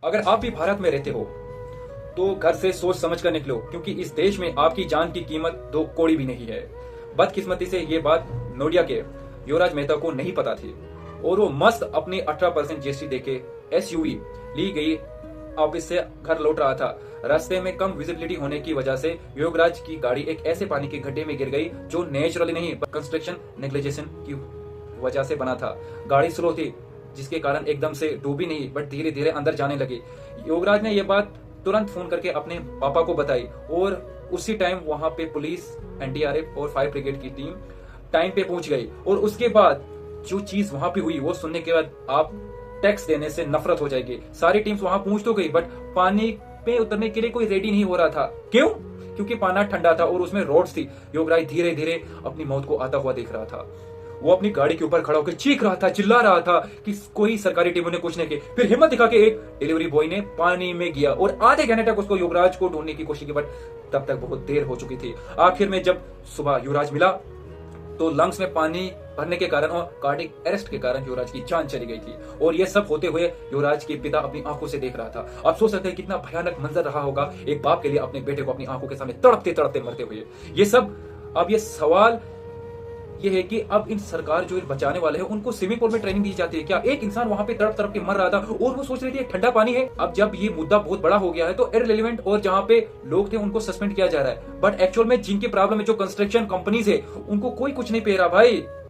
अगर आप भी भारत में रहते हो तो घर से सोच समझ कर निकलो, क्योंकि इस देश में आपकी जान की कीमत दो कौड़ी भी नहीं है। बदकिस्मती से ये बात नोएडा के युवराज मेहता को नहीं पता थी और वो मस्त अपनी 18% जीएसटी देके एसयूवी ली गई ऑफिस से घर लौट रहा था। रास्ते में कम विजिबिलिटी होने की वजह से योगराज की गाड़ी एक ऐसे पानी के गड्ढे में गिर गई जो नेचुरली नहीं कंस्ट्रक्शन नेग्लिजेंस की वजह से बना था। गाड़ी स्लो थी जिसके कारण एकदम से डूबी नहीं, बट धीरे धीरे अंदर जाने लगी। योगराज ने यह बात तुरंत फोन करके अपने पापा को बताई और उसी टाइम वहां पे पुलिस, एनडीआरएफ और फायर ब्रिगेड की टीम टाइम पे पहुंच गई। और उसके बाद जो चीज वहां पे हुई वो सुनने के बाद आप टैक्स देने से नफरत हो जाएगी। सारी टीम्स वहां पहुंच तो गई, बट पानी पे उतरने के लिए कोई रेडी नहीं हो रहा था। क्यों? क्योंकि पानी ठंडा था और उसमें रोड्स थी। योगराज धीरे धीरे अपनी मौत को आता हुआ देख रहा था। वो अपनी गाड़ी के ऊपर खड़ा होकर चीख रहा था, चिल्ला रहा था कि कोई सरकारी टीमों ने कुछ नहीं किया। फिर हिम्मत दिखा के एक डिलीवरी बॉय ने पानी में गया और आधे घंटे तक उसको युवराज को ढूंढने की कोशिश की, बट तब तक बहुत देर हो चुकी थी। आखिर में जब सुबह युवराज मिला तो लंग्स में पानी भरने के कारण और कार्डिक अरेस्ट के कारण युवराज की जान चली गई थी। और ये सब होते हुए युवराज के पिता अपनी आंखों से देख रहा था। आप सोच सकते हैं कितना भयानक मंजर रहा होगा एक बाप के लिए अपने बेटे को अपनी आंखों के सामने तड़पते तड़पते मरते हुए। ये सब अब ये सवाल ये है कि अब इन सरकार जो बचाने वाले हैं उनको स्विमिंग पूल में ट्रेनिंग दी जाती है क्या? एक इंसान वहां पे तड़प तड़प के मर रहा था और वो सोच रही थी ठंडा पानी है। अब जब ये मुद्दा बहुत बड़ा हो गया है तो इररिलेवेंट और जहां पे लोग थे उनको सस्पेंड किया जा रहा है, बट एक्चुअल में जिनकी प्रॉब्लम है, जो कंस्ट्रक्शन कंपनीज है, उनको कोई कुछ नहीं पे रहा भाई।